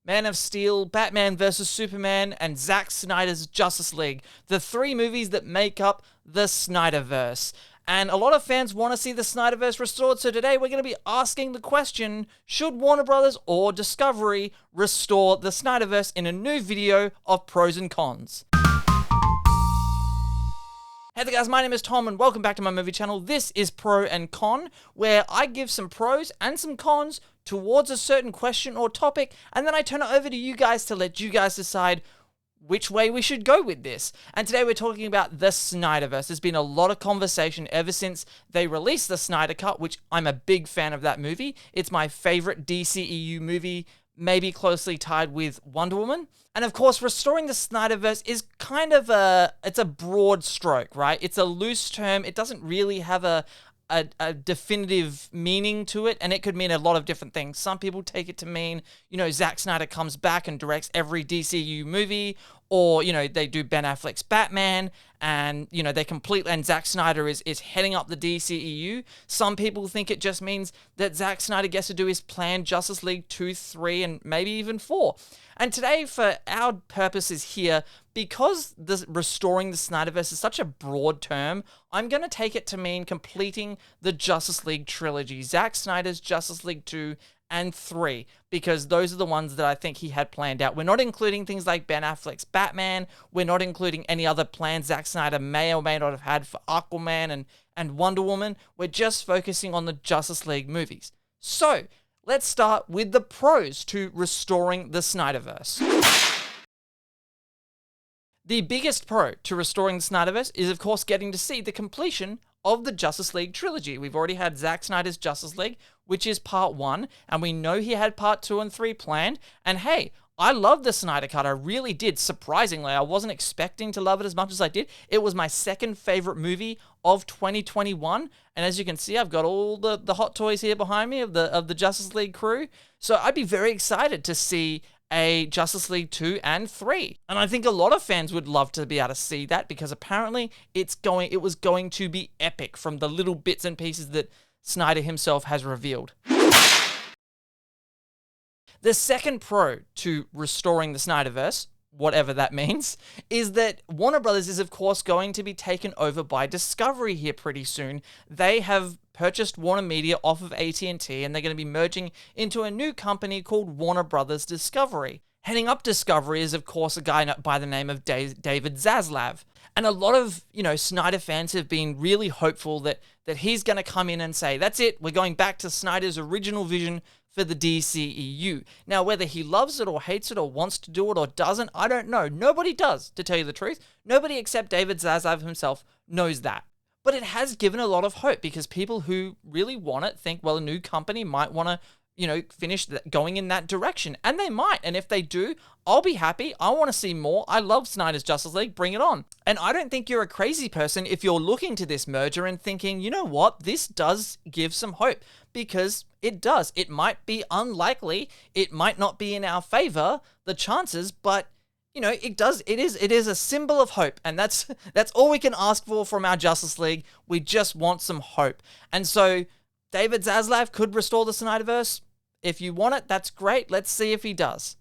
Man of Steel, Batman vs. Superman, and Zack Snyder's Justice League, the three movies that make up the SnyderVerse. And a lot of fans want to see the SnyderVerse restored, so today we're going to be asking the question, should Warner Brothers or Discovery restore the SnyderVerse in a new video of pros and cons? Hey there guys, my name is Tom and welcome back to my movie channel. This is Pro and Con, where I give some pros and some cons towards a certain question or topic, and then I turn it over to you guys to let you guys decide which way we should go with this. And today we're talking about the SnyderVerse. There's been a lot of conversation ever since they released the Snyder Cut, which I'm a big fan of that movie. It's my favorite DCEU movie, maybe closely tied with Wonder Woman. And of course, restoring the SnyderVerse is kind of it's a broad stroke, right? It's a loose term. It doesn't really have a definitive meaning to it, and it could mean a lot of different things. Some people take it to mean, Zack Snyder comes back and directs every DCU movie, or, they do Ben Affleck's Batman, and, and Zack Snyder is heading up the DCEU. Some people think it just means that Zack Snyder gets to do his planned Justice League 2, 3, and maybe even 4. And today, for our purposes here, because restoring the SnyderVerse is such a broad term, I'm going to take it to mean completing the Justice League trilogy, Zack Snyder's Justice League 2 and 3, because those are the ones that I think he had planned out. We're not including things like Ben Affleck's Batman. We're not including any other plans Zack Snyder may or may not have had for Aquaman and Wonder Woman. We're just focusing on the Justice League movies. So, let's start with the pros to restoring the SnyderVerse. The biggest pro to restoring the SnyderVerse is, of course, getting to see the completion of the Justice League trilogy. We've already had Zack Snyder's Justice League, which is part 1, and we know he had part 2 and 3 planned. And hey, I love the Snyder Cut. I really did. Surprisingly, I wasn't expecting to love it as much as I did. It was my second favorite movie of 2021. And as you can see, I've got all the hot toys here behind me of the Justice League crew. So I'd be very excited to see a Justice League 2 and 3. And I think a lot of fans would love to be able to see that, because apparently it was going to be epic from the little bits and pieces that Snyder himself has revealed. The second pro to restoring the SnyderVerse, whatever that means, is that Warner Brothers is, of course, going to be taken over by Discovery here pretty soon. They have purchased Warner Media off of AT&T, and they're going to be merging into a new company called Warner Brothers Discovery. Heading up Discovery is, of course, a guy by the name of David Zaslav. And a lot of, Snyder fans have been really hopeful that he's going to come in and say, that's it, we're going back to Snyder's original vision for the DCEU. Now, whether he loves it or hates it or wants to do it or doesn't, I don't know. Nobody does, to tell you the truth. Nobody except David Zaslav himself knows that. But it has given a lot of hope, because people who really want it think, well, a new company might want to, finish going in that direction. And they might. And if they do, I'll be happy. I want to see more. I love Snyder's Justice League. Bring it on. And I don't think you're a crazy person if you're looking to this merger and thinking, you know what, this does give some hope. Because it does. It might be unlikely. It might not be in our favor, the chances, but it does. It is a symbol of hope, and that's all we can ask for from our Justice League. We just want some hope. And so David Zaslav could restore the SnyderVerse. If you want it, that's great. Let's see if he does.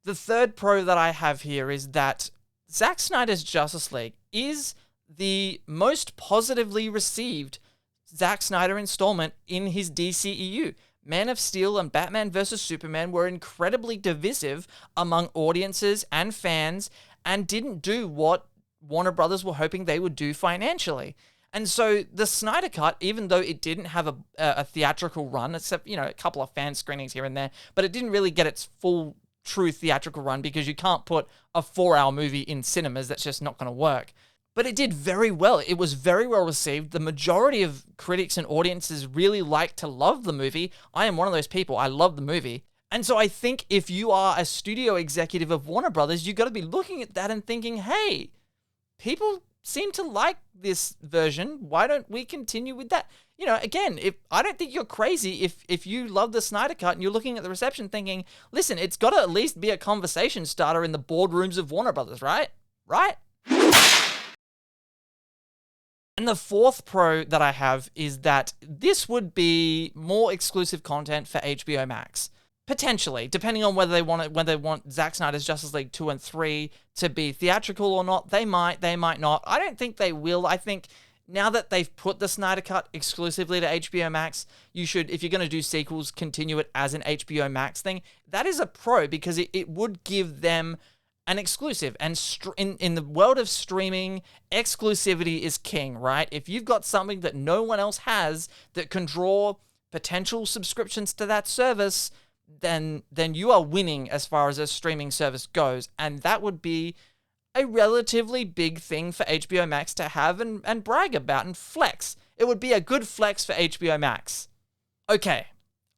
The third pro that I have here is that Zack Snyder's Justice League is the most positively received Zack Snyder installment in his DCEU. Man of Steel and Batman vs. Superman were incredibly divisive among audiences and fans, and didn't do what Warner Brothers were hoping they would do financially. And so the Snyder Cut, even though it didn't have a theatrical run, except, a couple of fan screenings here and there, but it didn't really get its full, true theatrical run, because you can't put a 4-hour movie in cinemas. That's just not going to work. But it did very well. It was very well received. The majority of critics and audiences really like to love the movie. I am one of those people. I love the movie. And so I think if you are a studio executive of Warner Brothers, you've got to be looking at that and thinking, hey, people seem to like this version. Why don't we continue with that? Again, I don't think you're crazy if you love the Snyder Cut and you're looking at the reception thinking, listen, it's got to at least be a conversation starter in the boardrooms of Warner Brothers, right? Right? And the fourth pro that I have is that this would be more exclusive content for HBO Max. Potentially, depending on whether they want Zack Snyder's Justice League 2 and 3 to be theatrical or not. They might not. I don't think they will. I think now that they've put the Snyder Cut exclusively to HBO Max, you should, if you're going to do sequels, continue it as an HBO Max thing. That is a pro because it would give them an exclusive. And in the world of streaming, exclusivity is king, right? If you've got something that no one else has that can draw potential subscriptions to that service, then you are winning as far as a streaming service goes. And that would be a relatively big thing for HBO Max to have and brag about and flex. It would be a good flex for HBO Max. Okay,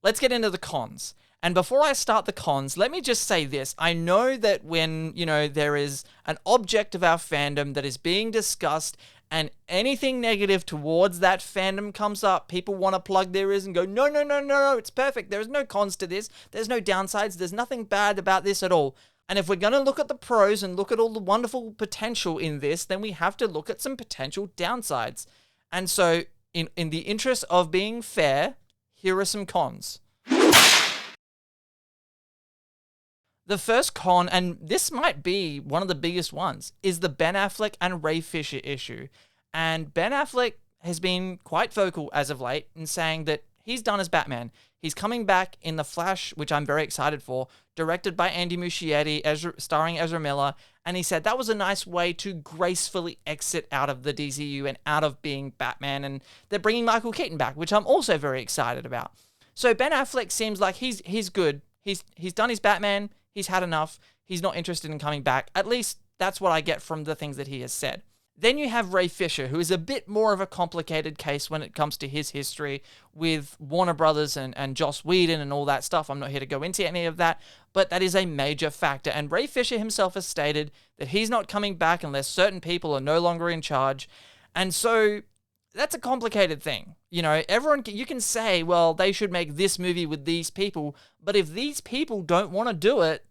let's get into the cons. And before I start the cons, let me just say this. I know that when, there is an object of our fandom that is being discussed and anything negative towards that fandom comes up, people want to plug their ears and go, no, it's perfect. There is no cons to this. There's no downsides. There's nothing bad about this at all. And if we're going to look at the pros and look at all the wonderful potential in this, then we have to look at some potential downsides. And so in the interest of being fair, here are some cons. The first con, and this might be one of the biggest ones, is the Ben Affleck and Ray Fisher issue. And Ben Affleck has been quite vocal as of late in saying that he's done as Batman. He's coming back in The Flash, which I'm very excited for, directed by Andy Muschietti, starring Ezra Miller, and he said that was a nice way to gracefully exit out of the DCU and out of being Batman, and they're bringing Michael Keaton back, which I'm also very excited about. So Ben Affleck seems like he's good. He's done his Batman. He's had enough. He's not interested in coming back. At least that's what I get from the things that he has said. Then you have Ray Fisher, who is a bit more of a complicated case when it comes to his history with Warner Brothers and Joss Whedon and all that stuff. I'm not here to go into any of that, but that is a major factor. And Ray Fisher himself has stated that he's not coming back unless certain people are no longer in charge. And so that's a complicated thing. Everyone, you can say, well, they should make this movie with these people, but if these people don't want to do it,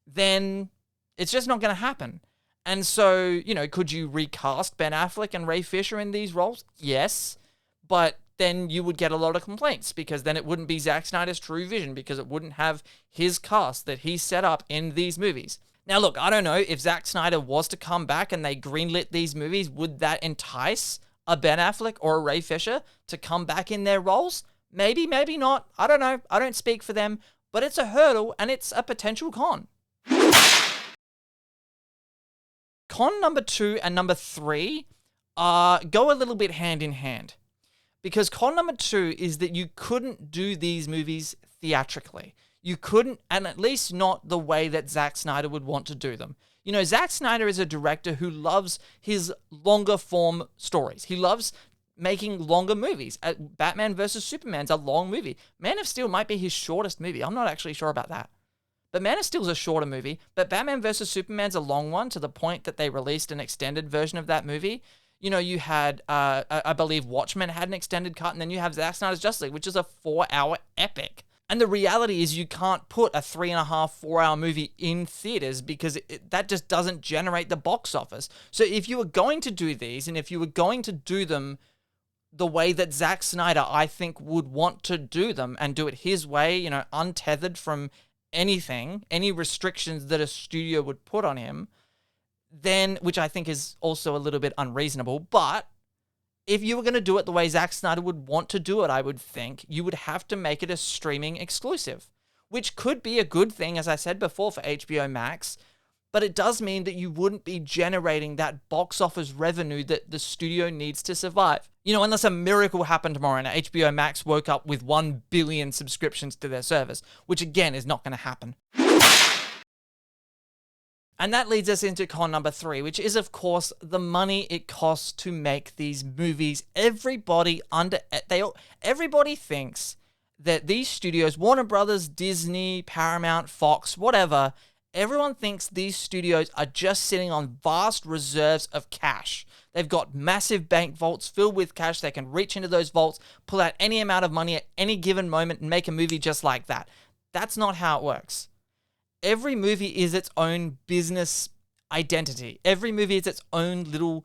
then it's just not going to happen. And so, could you recast Ben Affleck and Ray Fisher in these roles? Yes, but then you would get a lot of complaints because then it wouldn't be Zack Snyder's true vision because it wouldn't have his cast that he set up in these movies. Now, look, I don't know if Zack Snyder was to come back and they greenlit these movies, would that entice a Ben Affleck or a Ray Fisher to come back in their roles? Maybe, maybe not. I don't know. I don't speak for them, but it's a hurdle and it's a potential con. Con number 2 and number 3 go a little bit hand in hand. Because con number 2 is that you couldn't do these movies theatrically. You couldn't, and at least not the way that Zack Snyder would want to do them. Zack Snyder is a director who loves his longer form stories. He loves making longer movies. Batman vs. Superman's a long movie. Man of Steel might be his shortest movie. I'm not actually sure about that. But Man of Steel's a shorter movie, but Batman vs. Superman's a long one to the point that they released an extended version of that movie. You had, I believe Watchmen had an extended cut, and then you have Zack Snyder's Justice League, which is a 4-hour epic. And the reality is you can't put a 3.5, 4-hour movie in theaters because that just doesn't generate the box office. So if you were going to do these, and if you were going to do them the way that Zack Snyder, I think, would want to do them and do it his way, untethered from anything, any restrictions that a studio would put on him, then, which I think is also a little bit unreasonable, but if you were going to do it the way Zack Snyder would want to do it, I would think, you would have to make it a streaming exclusive, which could be a good thing, as I said before, for HBO Max, but it does mean that you wouldn't be generating that box office revenue that the studio needs to survive. Unless a miracle happened tomorrow and HBO Max woke up with 1 billion subscriptions to their service, which again is not going to happen. And that leads us into con number 3, which is, of course, the money it costs to make these movies. Everybody thinks that these studios, Warner Brothers, Disney, Paramount, Fox, whatever, everyone thinks these studios are just sitting on vast reserves of cash. They've got massive bank vaults filled with cash. They can reach into those vaults, pull out any amount of money at any given moment and make a movie just like that. That's not how it works. Every movie is its own business identity. Every movie is its own little,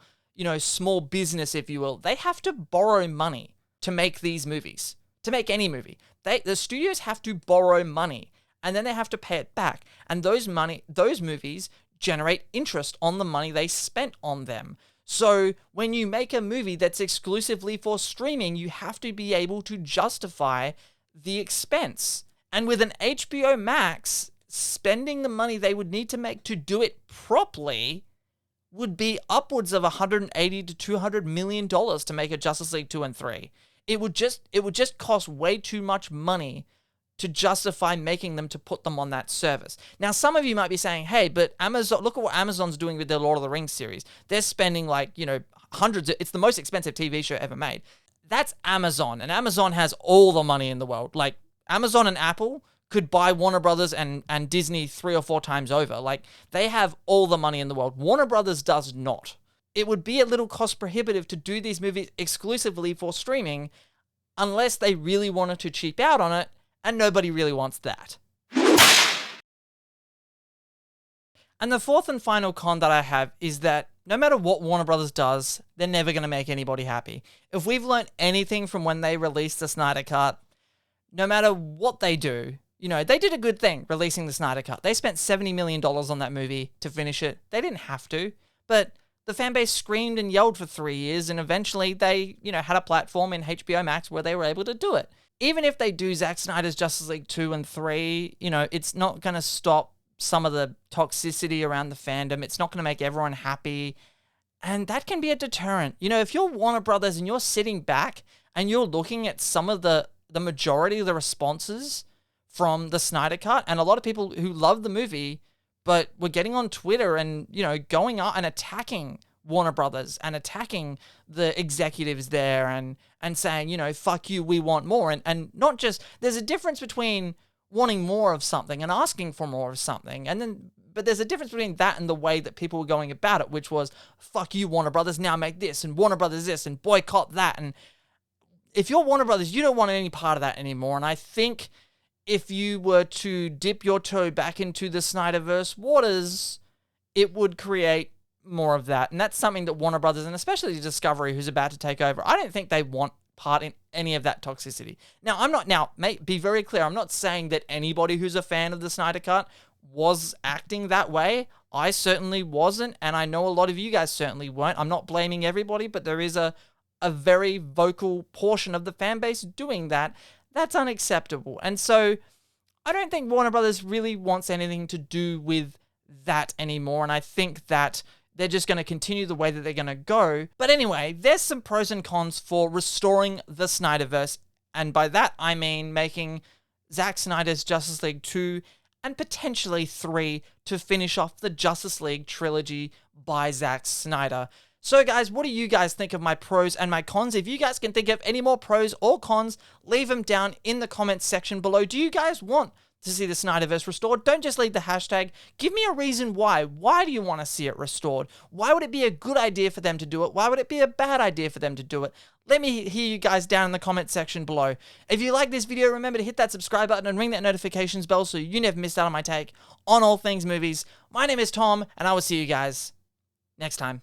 small business, if you will, they have to borrow money to make these movies, to make any movie. The studios have to borrow money and then they have to pay it back. And those movies generate interest on the money they spent on them. So when you make a movie that's exclusively for streaming, you have to be able to justify the expense. And with an HBO Max, spending the money they would need to make to do it properly would be upwards of $180 to $200 million to make a Justice League 2 and 3. It would just cost way too much money to justify making them to put them on that service. Now, some of you might be saying, hey, but Amazon, look at what Amazon's doing with their Lord of the Rings series. They're spending hundreds it's the most expensive TV show ever made. That's Amazon, and Amazon has all the money in the world. Like, Amazon and Apple could buy Warner Brothers and Disney 3 or 4 times over. Like, they have all the money in the world. Warner Brothers does not. It would be a little cost prohibitive to do these movies exclusively for streaming unless they really wanted to cheap out on it, and nobody really wants that. And the fourth and final con that I have is that no matter what Warner Brothers does, they're never going to make anybody happy. If we've learned anything from when they released the Snyder Cut, no matter what they do, they did a good thing releasing the Snyder Cut. They spent $70 million on that movie to finish it. They didn't have to, but the fan base screamed and yelled for 3 years, and eventually they, had a platform in HBO Max where they were able to do it. Even if they do Zack Snyder's Justice League 2 and 3, it's not going to stop some of the toxicity around the fandom. It's not going to make everyone happy. And that can be a deterrent. If you're Warner Brothers and you're sitting back and you're looking at some of the majority of the responses from the Snyder Cut, and a lot of people who love the movie, but were getting on Twitter and, going out and attacking Warner Brothers and attacking the executives there and saying, fuck you, we want more. And not just, there's a difference between wanting more of something and asking for more of something. But there's a difference between that and the way that people were going about it, which was, fuck you, Warner Brothers, now make this, and Warner Brothers this, and boycott that. And if you're Warner Brothers, you don't want any part of that anymore. And I think if you were to dip your toe back into the SnyderVerse waters, it would create more of that. And that's something that Warner Brothers, and especially Discovery, who's about to take over, I don't think they want part in any of that toxicity. Be very clear, I'm not saying that anybody who's a fan of the Snyder Cut was acting that way. I certainly wasn't, and I know a lot of you guys certainly weren't. I'm not blaming everybody, but there is a very vocal portion of the fan base doing that. That's unacceptable. And so I don't think Warner Brothers really wants anything to do with that anymore, and I think that they're just going to continue the way that they're going to go. But anyway, there's some pros and cons for restoring the SnyderVerse, and by that I mean making Zack Snyder's Justice League 2 and potentially 3 to finish off the Justice League trilogy by Zack Snyder. So guys, what do you guys think of my pros and my cons? If you guys can think of any more pros or cons, leave them down in the comments section below. Do you guys want to see the SnyderVerse restored? Don't just leave the hashtag. Give me a reason why. Why do you want to see it restored? Why would it be a good idea for them to do it? Why would it be a bad idea for them to do it? Let me hear you guys down in the comment section below. If you like this video, remember to hit that subscribe button and ring that notifications bell so you never miss out on my take on all things movies. My name is Tom, and I will see you guys next time.